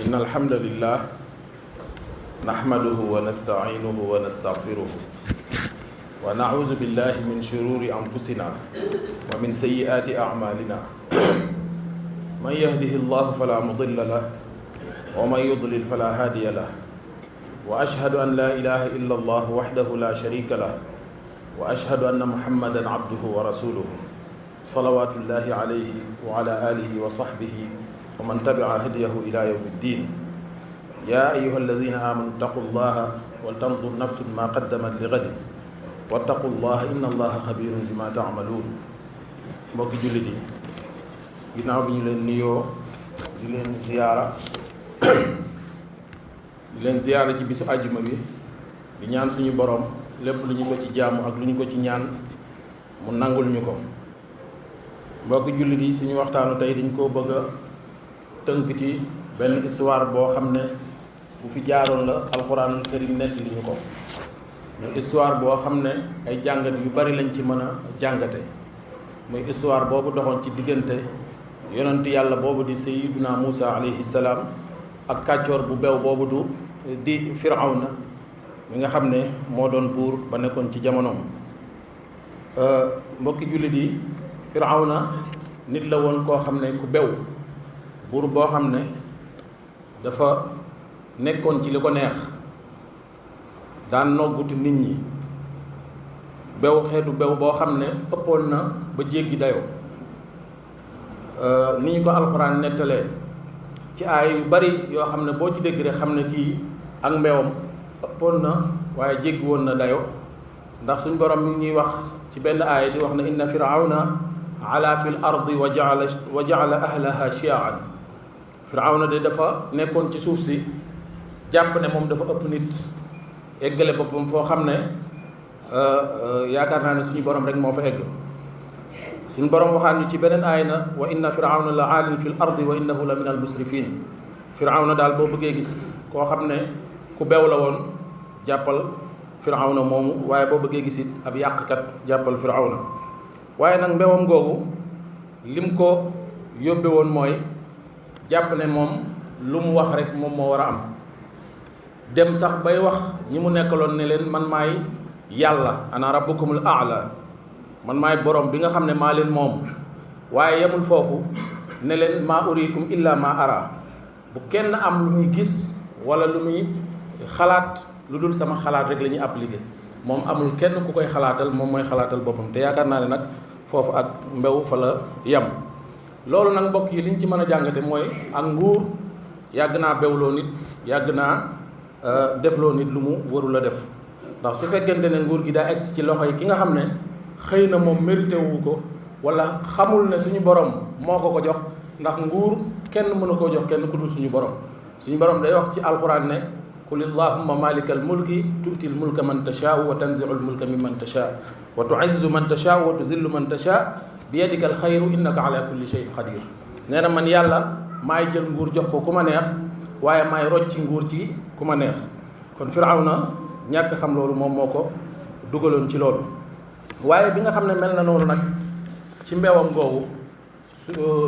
إن الحمد لله نحمده ونستعينه ونستغفره ونعوذ بالله من شرور أنفسنا ومن سيئات أعمالنا من يهده الله فلا مضل له ومن يضلل فلا هادي له وأشهد أن لا إله إلا الله وحده لا شريك له وأشهد أن محمدا عبده ورسوله صلوات الله عليه وعلى آله وصحبه ومن تبع هديه إلى يوم الدين يا أيها الذين آمنوا اتقوا الله ولتنظر نفس ما قدمت لغد واتقوا الله إن الله خبير بما تعملون mbokki jullit yi ginnaaw bi ñu leen nuyoo di leen ziyaara ci bisu àjjuma bi di ñaan suñu borom lépp lu ñu ko ci jaamu ak lu ñu ko ci ñaan mu nangul ñu ko mbokki jullit yi suñu waxtaanu tey dañ koo bëgg a tënk ci benn histoire boo xam ne bu fi jaaroon la alxuraanul karim nekk li ñu ko muy histoire boo xam ne ay jàngat yu bari lañ ci mën a jàngate muy histoire boobu doxoon ci diggante yonent yàlla boobu di sayyiduna Muusa alayhi salaam ak kàccoor bu bew boobu di Firawna mi nga xam ne moo doon buur ba nekkoon ci jamonoom mbokki jullit yi Firawna nit la woon koo xam ne ku bew buur boo xam ne dafa nekkoon ci li ko neex daan noggutu nit ñi bew xeetu bew boo xam ne ëppoon na ba jéggi dayoo ni ñu ko alxuraan nettalee ci aay yu bari yoo xam ne boo ci dégg rek xam ne kii ak mbewam ëppoon na waaye jéggi woon na dayoo ndax suñ borom mi ngi ñuy wax ci benn aaya di wax ne inna firawna ala fil ardi wa jaala ahlaha shiaan firawna de dafa nekkoon ci suuf si jàpp ne moom dafa ëpp nit eggale boppam foo xam ne yaakaar naa ne suñu borom rek moo fa egg suñu borom waxaan ñu ci beneen aay na wa inna firawna la aalin fil ardi wa innahu la min al musrifin firawna daal boo bëggee gis koo xam ne ku bew la woon jàppal firawna moomu waaye boo bëggee gis it ab yàqkat jàppal firawna waaye nag mbewam googu lim ko yóbbe woon mooy jàpp ne moom lu mu wax rek moom moo war a am dem sax bay wax ñi mu nekkaloon ne leen man maay yàlla ana rabbukumul aala man maay borom bi nga xam ne maa leen moom waaye yemul foofu ne leen maa uriikum illa ma ara bu kenn am lu muy gis wala lu muy xalaat lu dul sama xalaat rek la ñuy appliqué moom amul kenn ku koy xalaatal moom mooy xalaatal boppam te yaakaar naa ne nag foofu ak mbew fa la yem loolu nag mbokk yi liñ ci mën a jàngate mooy ak nguur yàgg naa bewloo nit yàgg naa defloo nit lu mu warul a def ndax su fekkente ne nguur gi daa egsi ci loxo yi ki nga xam ne xëy na moom mérité wu ko wala xamul ne suñu borom moo ko jox ndax nguur kenn mënu koo jox kenn ku dul suñu borom day wax ci alxuraan ne qul allahumma malikal mulki tu'til mulka man tashaa'u wa tanzi'ul mulka mimman tashaa'u wa tu'izzu man tashaa'u wa tuzillu man tashaa'u bi yadikal xayru innaka ala kulli shay'in qadir nee na man yàlla maay jël nguur jox ko ku ma neex waaye maay rocci nguur ci ku ma neex kon Firawna ñàkk xam loolu moom moo ko dugaloon ci loolu waaye bi nga xam ne mel na noonu nag ci mbewam googu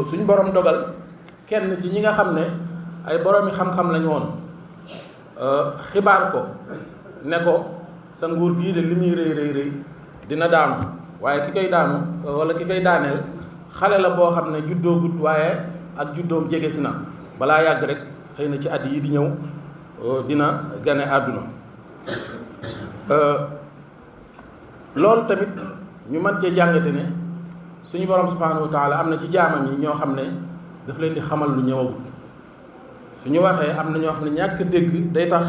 suñ borom dogal kenn ci ñi nga xam ne ay boroomi xam-xam lañu woon xibaar ko ne ko sa nguur gii de li muy rëy dina daanu waaye ki koy daanu wala ki koy daaneel xale la boo xam ne juddoo gut waaye ak juddoom jege si na balaa yàgg rek xëy na ci at yi di ñëw dina gane àdduna loolu tamit ñu mën cee jàngate ne suñu borom subhanahu wa taala am na ci jaamam yi ñoo xam ne daf leen di xamal lu ñëwagut suñu waxee am na ñoo xam ne ñàkk dégg day tax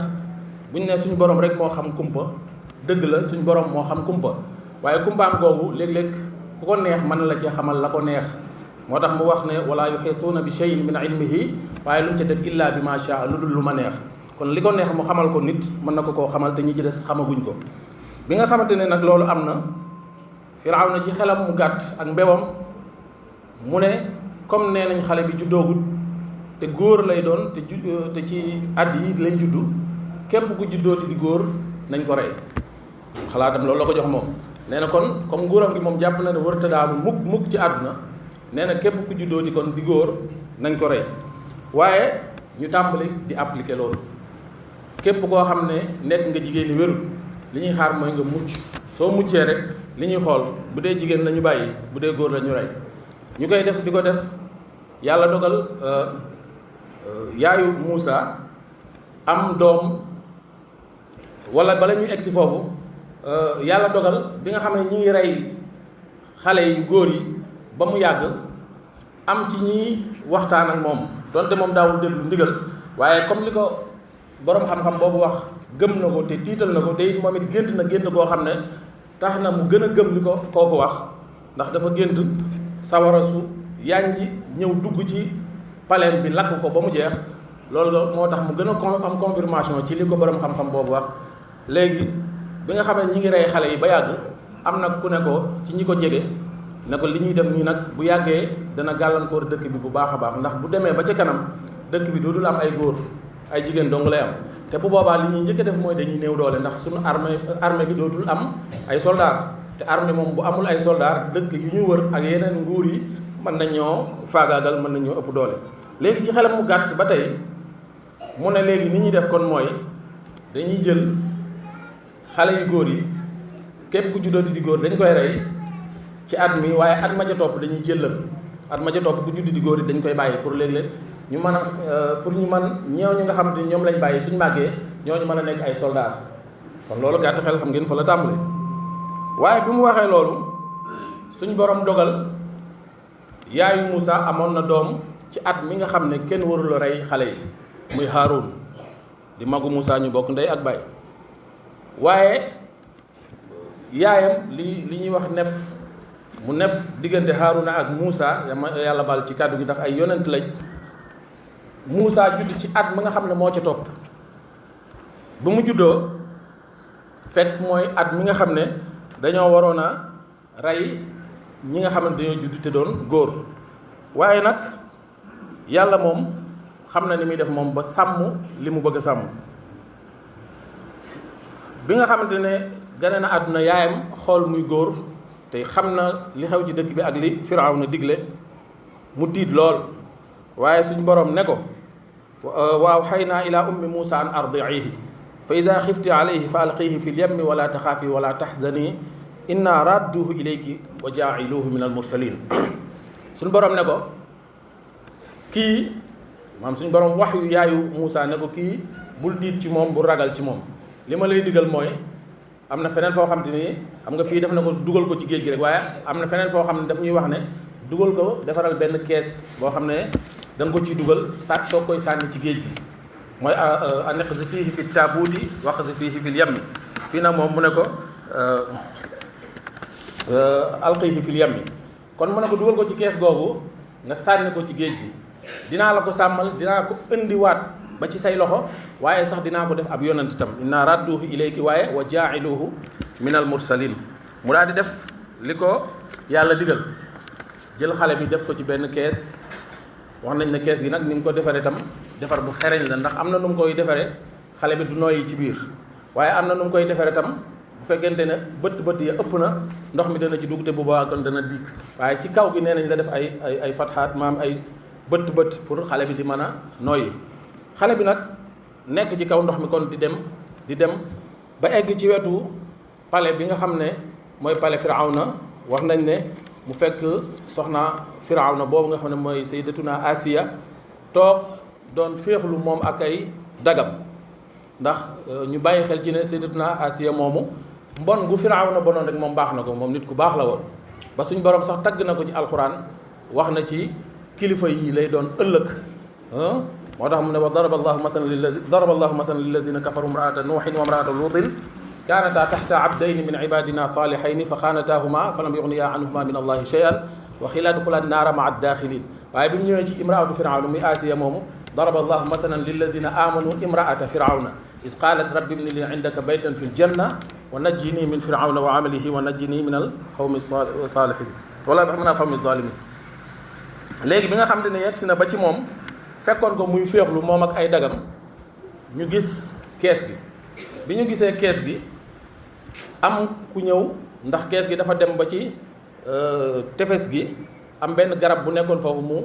buñ ne suñu borom rek moo xam kumpa dëgg la suñu borom moo xam kumpa waaye kumpaam googu léeg-léeg ku ko neex mën la cee xamal la ko neex moo tax mu wax ne wala yuhituuna bi shay'in min ilmihi waaye lu mu ca teg illa bi ma shaa lu dul lu ma neex kon li ko neex mu xamal ko nit mën na ko koo xamal te ñi ci des xamaguñ ko bi nga xamante ne nag loolu am na Firawna ci xelam mu gàtt ak mbewam mu ne comme nee nañ xale bi juddoogut te góor lay doon te ci at yi lay juddu képp ku juddooti di góor nañ ko rey xalaatam loolu la ko jox moom nee na kon comme nguuram gi moom jàpp na ne wërta daanu mukk ci àdduna nee na képp ku juddooti kon di góor nañ ko rey waaye ñu tàmbali di appliquer loolu képp koo xam ne nekk nga jigéen ñi wérul li ñuy xaar mooy nga mucc soo muccee rek li ñuy xool bu dee jigéen la ñu bàyyi bu dee góor la ñu rey ñu koy def di ko def yàlla dogal yaayu Muusa am doom wala bala ñuy egsi foofu yàlla dogal bi nga xam ne ñi ngi rey xale yu góor yi ba mu yàgg am ci ñi waxtaan ak moom donte moom daawul déglu ndigal waaye comme li ko boroom xam-xam boobu wax gëm na ko te tiital na ko te it moom it gént na gént koo xam ne tax na mu gën a gëm li ko kooku wax ndax dafa gént sawara su yànji ñëw dugg ci paleem bi lakk ko ba mu jeex loolu moo tax mu gën a am confirmation ci li ko boroom xam-xam boobu wax léegi bi nga xam ne ñi ngi rey xale yi ba yàgg am na ku ne ko ci ñi ko jege ne ko li ñuy def nii nag bu yàggee dana gàllankoor dëkk bi bu baax a baax ndax bu demee ba ca kanam dëkk bi dootul am ay góor ay jigéen dong lay am te bu boobaa li ñuy njëkk a def mooy dañuy néew doole ndax suñu armée bi dootul am ay soldats te armée moom bu amul ay soldats dëkk yu ñu wër ak yeneen nguur yi mën nañoo faagaagal mën nañoo ëpp doole. léegi ci xelam mu gàtt ba tey mu ne léegi ni ñuy def kon mooy dañuy jël xale yu góor yi képp ku juddooti di góor dañ koy rey ci at mi waaye at ma ca topp dañuy jëllal at ma ca topp ku judd di góor yi dañ koy bàyyi pour léeg-léeg ñu mën a pour ñu mën ñooñu nga xamante ni ñoom lañ bàyyi suñ màggee ñooñu mën a nekk ay soldats kon loolu gàtt xel xam ngeen fa la tàmbali waaye bi mu waxee loolu suñ borom dogal yaayu Muusa amoon na doom ci at mi nga xam ne kenn warul a rey xale yi muy Haarun di magu Muusa ñu bokk ndey ak baay waaye yaayam li ñuy wax mu nef diggante Haaruna ak Muusa yàlla bal ci kàddu gi ndax ay yonent lañ Muusa judd ci at mi nga xam ne moo ca topp ba mu juddoo fekk mooy at mi nga xam ne dañoo waroon a rey ñi nga xam ne dañoo judd te doon góor waaye nag yàlla moom xam na ni muy def moom ba sàmm li mu bëgg a sàmm bi nga xamante ne gane na àdduna yaayam xool muy góor te xam na li xew ci dëkk bi ak li Firawna digle mu tiit lool waaye suñ borom ne ko waaw xaynaa ila ummi Muusa an ardiihi fa ida xifti alayhi fa alqihi fi lyammi wala taxaafi wala taxzani inna radduhu ilayki wa jaa'iluhu min almursalin suñ borom ne ko kii maam suñ borom wax yu yaayu Muusa ne ko kii bul tiit ci moom bul ragal ci moom li ma lay digal mooy am na feneen foo xam te ni xam nga fii def na ko dugal ko ci géej gi rek waaye am na feneen foo xam ne daf ñuy wax ne dugal ko defaral benn kees boo xam ne da nga ko ciy dugal soo koy sànni ci géej gi mooy anqzi fiihi fi taabuuti waqzi fiihi fil yammi fii nag moom mu ne ko alqihi fil yammi kon mu ne ko dugal ko ci kees googu nga sànni ko ci géej gi dinaa la ko sàmmal dinaa ko indiwaat ba ci say loxo waaye sax dinaa ko def ab yonent itam inna radduhu ilayki waaye wa jaa'iluhu min al mursalin mu daal di def li ko yàlla digal jël xale bi def ko ci benn kees wax nañ ne kees gi nag ni mu ko defaree itam defar bu xereñ la ndax am na nu mu koy defaree xale bi du nooyi ci biir waaye am na nu mu koy defaree itam bu fekkente ne bët ya ëpp na ndox mi dana ci dugg te bu boobaa kon dana diig waaye ci kaw gi nee nañ la def ay fatxaat maam ay bët pour xale bi di mën a nooyi xale bi nag nekk ci kaw ndox mi kon di dem ba egg ci wetu palais bi nga xam ne mooy palais Firawna wax nañ ne mu fekk soxna Firawna boobu nga xam ne mooy sayyidatuna Asiya toog doon féexlu moom ak ay dagam ndax ñu bàyyi xel ci ne sayyidatuna Asiya moomu mbon gu Firawna bonoon rek moom baax na ko moom nit ku baax la woon ba suñ borom sax tagg na ko ci alxuraan wax na ci kilifa yi lay doon ëllëg moo tax mu ne wa daraba allahu masalan lillazina kafaru imraata nuuhin wa imraata luutin kaanataa taxta abdayni min ibadina salihayni fa xaanataahuma falam yuxniya anhuma min allahi shay'an wa qiila udxula naara maa daaxilin waaye bi mu ñëwee ci imraatu firawna muy Asiya moomu daraba allahu masalan lillazina amanu imraata firawna is qaalat rabbi ibni li indaka baytan fi ljanna wa najjini min firawna wa amalihi wa najjini min alqawmi salihin wala min alqawmi zalimin léegi bi nga xam te ne yegg si na ba ci moom fekkoon ko muy féexlu moom ak ay dagam ñu gis kees gi bi ñu gisee kees gi am ku ñëw ndax kees gi dafa dem ba ci tefes gi am benn garab bu nekkoon foofu mu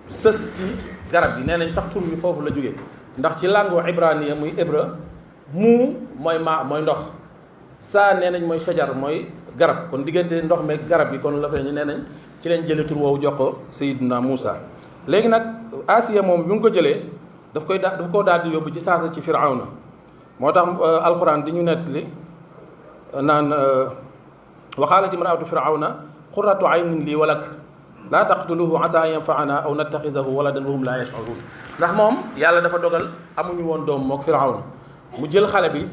sës ci garab gi nee nañ sax tur bi foofu la jóge ndax ci langue ibraniya muy hébreu mu mooy maa mooy ndox saa nee nañ mooy shajar mooy garab kon diggante ndox meeg garab gi kon la feeñ nee nañ ci leen jële tur woowu jox ko Seydina Moussa. léegi nag Asiya moom bi mu ko jëlee daf koo daal di yóbbu ci saasa ci Firawna moo tax alxuraan di ñu nettali naan wa qaalat imraatu Firawna qurratu aynin lii wa lak laa taqtuluhu asa an yanfaana aw nattaxisahu waladan wa hum laa yash'uruun ndax moom yàlla dafa dogal amuñu woon doom mook Firawna mu jël xale bi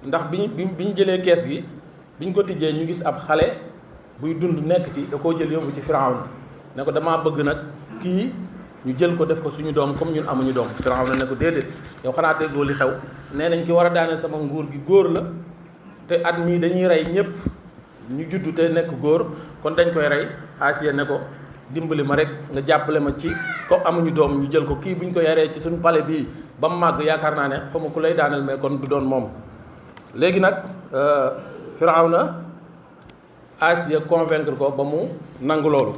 ndax bi ñu jëlee kees gi biñ ko tijjee ñu gis ab xale buy dund nekk ci da koo jël yóbbu ci Firawna ne ko damaa bëgg nag kii ñu jël ko def ko suñu doom comme ñun amuñu doom Firawna ne ko déedéet yow xanaa déggoo li xew nee nañ ki war a daane sama nguur gi góor la te at mii dañuy rey ñëpp ñu juddu te nekk góor kon dañ koy rey. Asiya ne ko dimbali ma rek nga jàppale ma ci comme amuñu doom ñu jël ko kii buñ ko yaree ci suñu palais bii ba mu màgg yaakaar naa ne xaw ma ku lay daaneel mais kon du doon moom. léegi nag Firawna Asiya convaincre ko ba mu nangu loolu.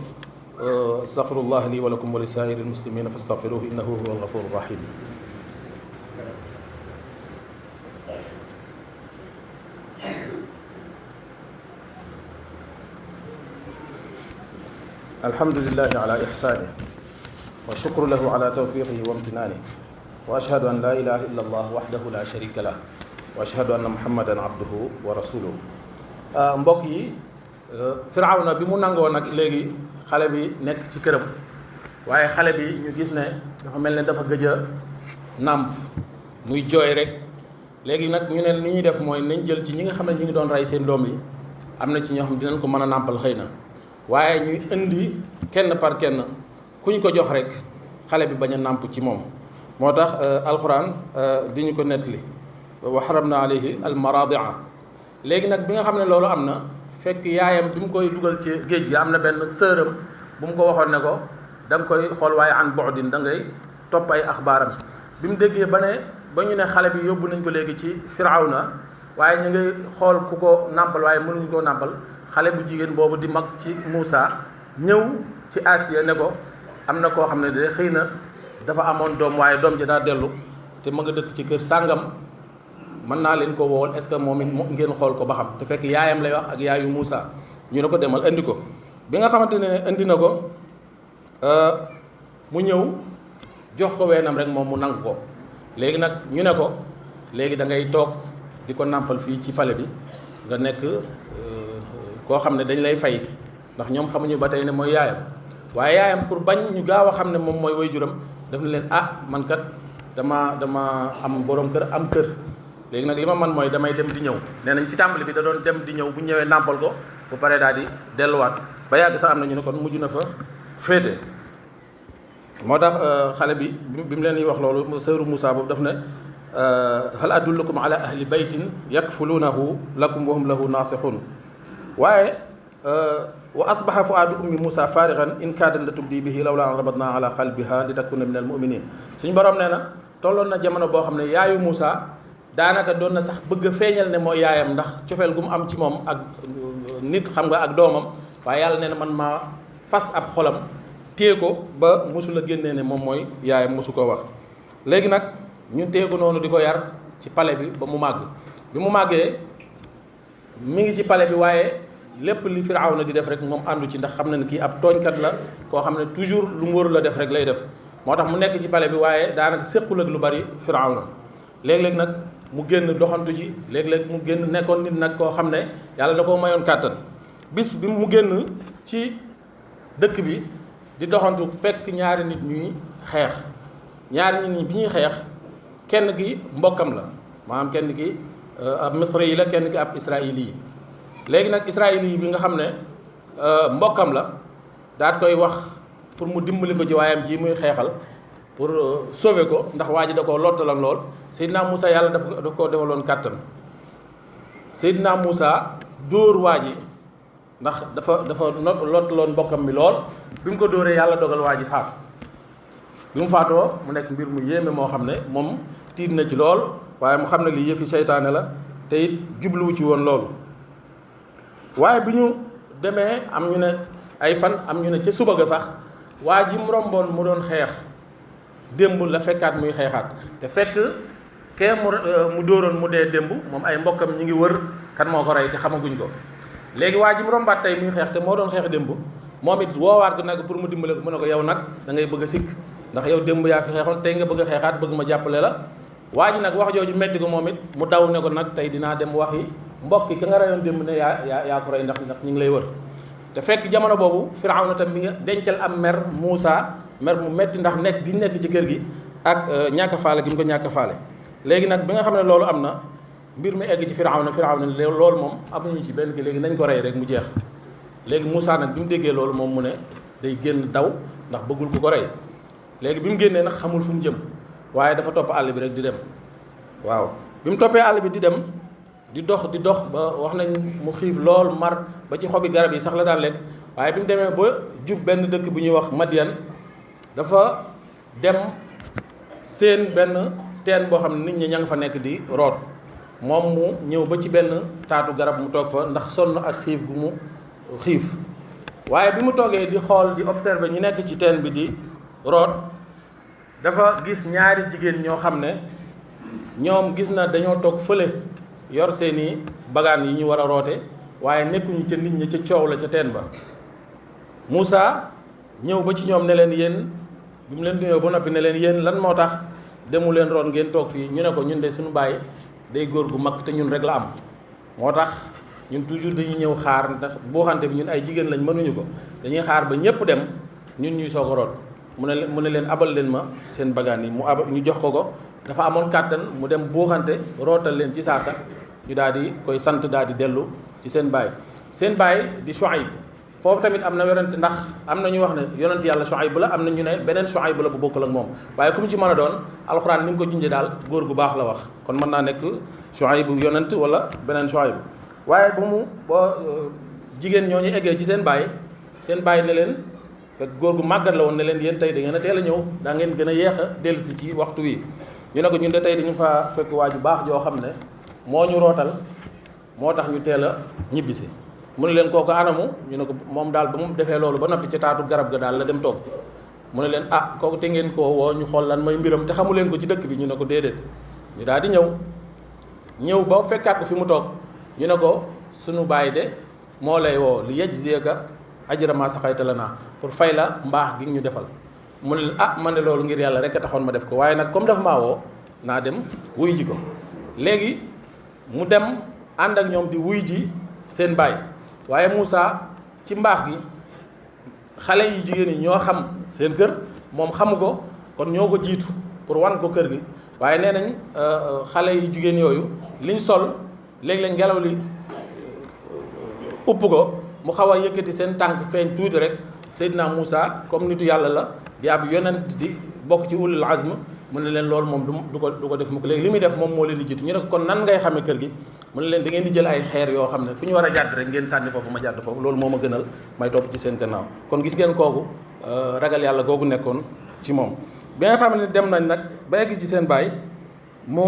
astaghfirullah li wa lakum wa li saa'iril muslimina fastaghfiruhu innahu huwal ghafurur rahim. alhamdulillahi ala ihsani wa shukru lahu ala tawfiqihi wa imtinani wa ashhadu an la ilaha illa allah wahdahu la sharika lah wa ashhadu anna muhammadan abduhu wa rasuluhu. mbokk yi Firawna bi mu nangoo nag léegi xale bi nekk ci këram waaye xale bi ñu gis ne dafa mel ne dafa gëj a nàmp muy jooy rek léegi nag ñu ne ni ñuy def mooy nañ jël ci ñi nga xam ne ñu ngi doon rey seen doom yi am na ci ñoo xam dinañ ko mën a nàmpal xëy na waaye ñuy indi kenn par kenn ku ñu ko jox rek xale bi bañ a nàmp ci moom moo tax alxuraan di ñu ko nettali wa haramna alayhi almaradia. léegi nag bi nga xam ne loolu am na fekk yaayam bi mu koy dugal ci géej gi am na benn sëram bu mu ko waxoon ne ko da nga koy xool waaye an bu'din da ngay topp ay axbaaram bi mu déggee ba ñu ne xale bi yóbbu nañ ko léegi ci Firawna waaye ñu ngay xool ku ko nàmpal waaye mënuñu koo nàmpal xale bu jigéen boobu di mag ci Moussa ñëw ci Asiya ne ko am na koo xam ne de xëy na dafa amoon doom waaye doom ji daa dellu te ma nga dëkk ci kër sàngam mën naa leen ko woowal est-ce que moom it ngeen xool ko ba xam te fekk yaayam lay wax ak yaayu Moussa ñu ne ko demal indi ko bi nga xamante ne indi na ko mu ñëw jox ko weenam rek moom mu nangu ko léegi nag ñu ne ko léegi da ngay toog di ko nàmpal fii ci palais bi nga nekk koo xam ne dañ lay fay ndax ñoom xamuñu ba tey ne mooy yaayam waaye yaayam pour bañ ñu gaaw a xam ne moom mooy waajuram def na leen man kat dama am borom kër am kër léegi nag li ma man mooy damay dem di ñëw nee nañ ci tàmbali bi da doon dem di ñëw bu ñëwee nàmpal ko bu paree daal di delluwaat ba yàgg sax am na ñu ne kon mujj na fa féete moo tax xale bi bi mu leen di wax loolu sëru Moussa boobu daf ne hal adullukum ala ahli baytin yakfulunahu lakum wa hum lahu nasihun waaye wa asbaha fuaadu ummi Moussa farigan in kaadat la tubdi bihi lawla an rabatna ala qalbiha li takuna min al muminin suñu borom nee na tolloon na jamono boo xam ne yaayu Moussa daanaka doon na sax bëgg a feeñal ne mooy yaayam ndax cofeel gu mu am ci moom ak nit xam nga ak doomam waaye yàlla nee na man maa fas ab xolam téye ko ba mosul a génnee ne moom mooy yaayam mosu koo wax léegi nag ñu téye ko noonu di ko yar ci palais bi ba mu màgg bi mu màggee mi ngi ci palais bi waaye lépp li Firawna di def rek moom àndu ci ndax xam na ne kii ab tooñkat la koo xam ne toujours lu mu warul la def rek lay def moo tax mu nekk ci palais bi waaye daanaka séqul ak lu bari Firawna léeg-léeg nag mu génn doxantu ji léeg-léeg mu génn nekkoon nit nag koo xam ne yàlla da koo mayoon kàttan bis bi mu génn ci dëkk bi di doxantu fekk ñaari nit ñuy xeex ñaari nit ñi bi ñuy xeex kenn ki mbokkam la maanaam kenn ki ab misri yi la kenn ki ab israili yi léegi nag israili yi bi nga xam ne mbokkam la daat koy wax pour mu dimbali ko ci waayam ji muy xeexal pour sauver ko ndax waa ji da koo lottaloon lool Seydina Moussa yàlla daf koo defaloon kàttan Seydina Moussa dóor waa ji ndax dafa lottaloon mbokkam mi lool bi mu ko dóoree yàlla dogal waa ji faatu bi mu faatoo mu nekk mbir mu yéeme moo xam ne moom tiit na ci lool waaye mu xam ne lii yëfi seytaane la te it jubluwu ci woon loolu waaye bi ñu demee am ñu ne ay fan am ñu ne ca suba ga sax waa ji mu romboon mu doon xeex démb la fekkaat muy xeexaat te fekk kee mu dóoroon mu dee démb moom ay mbokkam ñi ngi wër kan moo ko rey te xamaguñ ko léegi waa ji mu rombaat tey muy xeex te moo doon xeex démb moom it woowaat ko nag pour mu dimbale ko mu ne ko yow nag da ngay bëgg a sikk ndax yow démb yaa fi xeexoon tey nga bëgg a xeexaat bëgg ma jàppale la waa ji nag wax jooju metti ko moom it mu daw ne ko nag tey dinaa dem waxi mbokki ka nga reyoon démb ne yaa ko rey ndax ñu ngi lay wër te fekk jamono boobu Firawna tam mi nga dencal am mer Muusa mer mu metti ndax nekk gi nekk ci kër gi ak ñàkk faale gi mu ko ñàkk faale léegi nag bi nga xam ne loolu am na mbir mi egg ci Firawna loolu moom amuñu ci benn ki léegi nañ ko rey rek mu jeex léegi Muusa nag bi mu déggee loolu moom mu ne day génn daw ndax bëggul ku ko rey léegi bi mu génnee nag xamul fu mu jëm waaye dafa topp àll bi rek di dem waaw bi mu toppee àll bi di dem di dox ba wax nañ mu xiif lool mar ba ci xobi garab yi sax la daan lekk waaye bi mu demee ba jub benn dëkk bu ñuy wax Madian dafa dem seen benn teen boo xam ne nit ñi ña nga fa nekk di root moom mu ñëw ba ci benn taatu garab mu toog fa ndax sonn ak xiif gu mu xiif waaye bi mu toogee di xool di observer ñi nekk ci teen bi di root dafa gis ñaari jigéen ñoo xam ne ñoom gis na dañoo toog fële yor seeni bagaan yi ñu war a roote waaye nekkuñu ca nit ñi ca coow la ca teen ba Muusa ñëw ba ci ñoom ne leen yéen bi mu leen nuyoo ba noppi ne leen yéen lan moo tax demu leen root ngeen toog fii ñu ne ko ñun de suñu baay day góor gu mag te ñun rek la am moo tax ñun toujours dañuy ñëw xaar ndax buuxante bi ñun ay jigéen lañ mënuñu ko dañuy xaar ba ñëpp dem ñun ñuy soog a root mu ne leen abal leen ma seen bagaan yi ñu jox ko dafa amoon kàttan mu dem buuxante rootal leen ci saasa ñu daal di koy sant daal di dellu ci seen baay di Shuayb foofu tamit am na werante ndax am na ñu wax ne yonent yàlla Shuayb la am na ñu ne beneen Shuayb la bu bokkul ak moom waaye ku mu ci mën a doon alxuraan ni mu ko junjee daal góor gu baax la wax kon mën naa nekk Shuayb bu yonent wala beneen Shuayb waaye ba jigéen ñooñu eggee ci seen baay ne leen fekk góor gu màggat la woon ne leen yéen tey da ngeen a teel a ñëw daa ngeen gën a yeex a dellusi ci waxtu wi ñu ne ko ñun de tey dañu fa fekk waa ju baax joo xam ne moo ñu rootal moo tax ñu teel a ñibbisi mu ne leen kooku anamu ñu ne ko moom daal ba mu defee loolu ba noppi ca taatu garab ga daal la dem toog mu ne leen kooku te ngeen koo woo ñu xool lan mooy mbiram te xamu leen ko ci dëkk bi ñu ne ko déedéet ñu daal di ñëw ba fekkaat ko fi mu toog ñu ne ko sunu baay de moo lay woo li yajziyaka ajra ma saxayta lana pour fay la mbaax gi ñu defal mu ne leen man de loolu ngir yàlla rek a taxoon ma def ko waaye nag comme dafa maa woo naa dem wuy ji ko léegi mu dem ànd ak ñoom di wuy ji seen baay waaye Muusa ci mbaax gi xale yu jigéen yi ñoo xam seen kër moom xamu ko kon ñoo ko jiitu pour wan ko kër gi waaye nee nañ xale yu jigéen yooyu liñ sol léeg-léeg ngelaw li upp ko mu xaw a yëkkati seen tànk feeñ tuuti rek Seydina Muusa comme nitu yàlla la di ab yonent di bokk ci ulul azm mu ne leen loolu moom du ko def mu ko léegi li muy def moom moo leen di jiitu ñu ne ko kon nan ngay xamee kër gi mu ne leen da ngeen di jël ay xeer yoo xam ne fu ñu war a jàdd rek ngeen sànni foofu ma jàdd foofu loolu moo ma gënal may topp ci seen gannaaw kon gis ngeen kooku ragal yàlla googu nekkoon ci moom bi nga xam ne dem nañ nag ba egg ci seen baay mu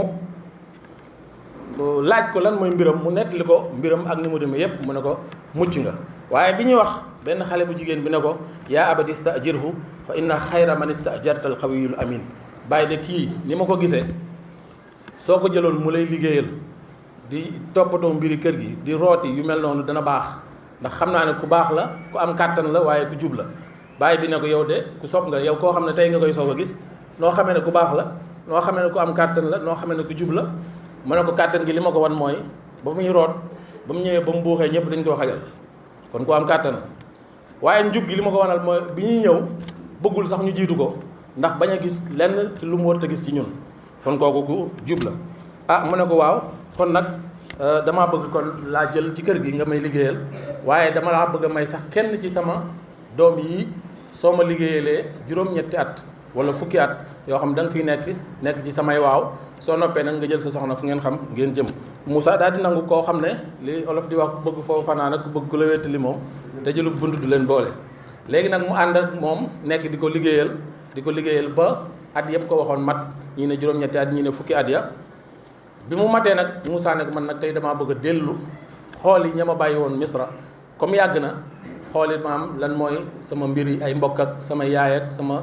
laaj ko lan mooy mbiram mu nettali ko mbiram ak ni mu demee yépp mu ne ko mucc nga waaye bi ñuy wax benn xale bu jigéen bi ne ko yaa abati istajirhu fa inna xayra man istajarta al qawiyul amin bàyyi de kii ni ma ko gisee soo ko jëloon mu lay liggéeyal di toppatoo mbiri kër gi di rooti yu mel noonu dana baax ndax xam naa ne ku baax la ku am kàttan la waaye ku jub la bàyyi bi ne ko yow de ku sob nga yow koo xam ne tey nga koy soog a gis noo xamee ne ku baax la noo xamee ne ku am kàttan la noo xamee ne ku jub la mu ne ko kàttan gi li ma ko wan mooy ba muy root ba mu ñëwee ba mu buuxee ñëpp dañ koo xajal kon ku am kàttan waaye njub gi li ma ko wanal mooy bi ñuy ñëw bëggul sax ñu jiitu ko ndax bañ a gis lenn ci lu mu war a gis ci ñun kon kooku ku jub la mu ne ko waaw kon nag damaa bëgg kon laa jël ci kër gi nga may liggéeyal waaye dama laa bëgg a may sax kenn ci sama doom yi soo ma liggéeyalee juróom-ñetti at wala fukki at yoo xam da nga fiy nekk ci samay waaw soo noppee nag nga jël sa soxna fu ngeen xam ngeen jëm Moussa daal di nangu koo xam ne li olof di wax ku bëgg foofu fanaan ak ku bëgg ku la wéttali moom te jëlu bunt du leen boole léegi nag mu ànd ak moom nekk di ko liggéeyal ba at yëpp ko waxoon mat ñii ne juróom-ñetti at ñii ne fukki at ya bi mu matee nag Moussa nag man nag tey damaa bëgg a dellu xool yi ña ma bàyyi woon Misra comme yàgg na xoolit maam lan mooy sama mbir yi ay mbokk ak sama yaay ak sama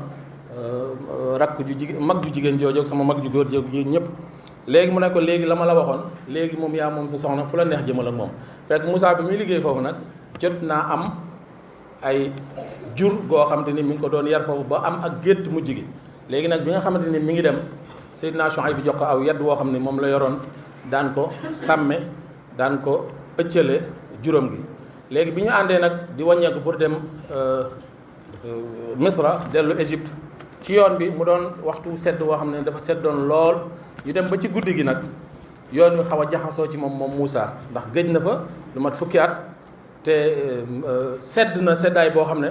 rakk ju jigéen mag ju jigéen jooju ak sama mag ju góor jooju ñëpp. léegi mu ne ko léegi la ma la waxoon léegi moom yaa moom sa soxna fu la neex jëmal ak moom fekk Moussa bi muy liggéey foofu nag jot naa am ay jur goo xamante ni mi ngi ko doon yar foofu ba am ak gétt mujj gi. léegi nag bi nga xamante ni mi ngi dem Seydina Shuayb bi jox ko aw yedd woo xam ne moom la yoroon daan ko sàmme daan ko ëccale juróom gi. léegi bi ñu àndee nag di wàññeeku pour dem Misra dellu Égypte ci yoon bi mu doon waxtu sedd woo xam ne dafa seddoon lool ñu dem ba ci guddi gi nag yoon wi xaw a jaxasoo ci moom Moussa ndax gëj na fa lu mat fukki at te sedd na seddaay boo xam ne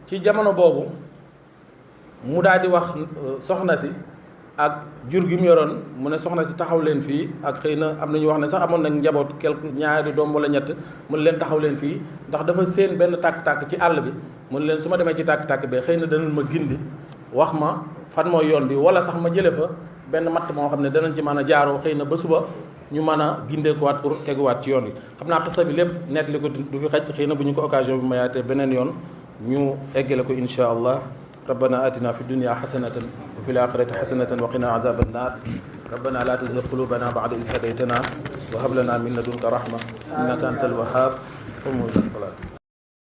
ci jamono boobu mu daal di wax soxna si ak jur gi mu yoroon mu ne soxna si taxaw leen fii ak xëy na am na ñu wax ne sax amoon nañ njaboot quelque ñaari doom wala ñett mu ne leen taxaw leen fii ndax dafa séen benn tàkk-tàkk ci àll bi mu ne leen su ma demee ci tàkk-tàkk bi xëy na danañ ma gindi wax ma fan mooy yoon bi wala sax ma jële fa benn matt moo xam ne danañ ci mën a jaaroo xëy na ba suba ñu mën a gindeekuwaat pour teguwaat ci yoon wi. xam naa xisa bi lépp nett li ko du fi xaj xëy na bu ñu ko occasion bi mayaatee beneen yoon ñu eggale ko insha allah. ربنا آتنا في الدنيا حسنة وفي الآخرة حسنة وقنا عذاب النار ربنا لا تزغ قلوبنا بعد إذ هديتنا وهب لنا من لدنك رحمة إنك أنت الوهاب قوموا إلى الصلاة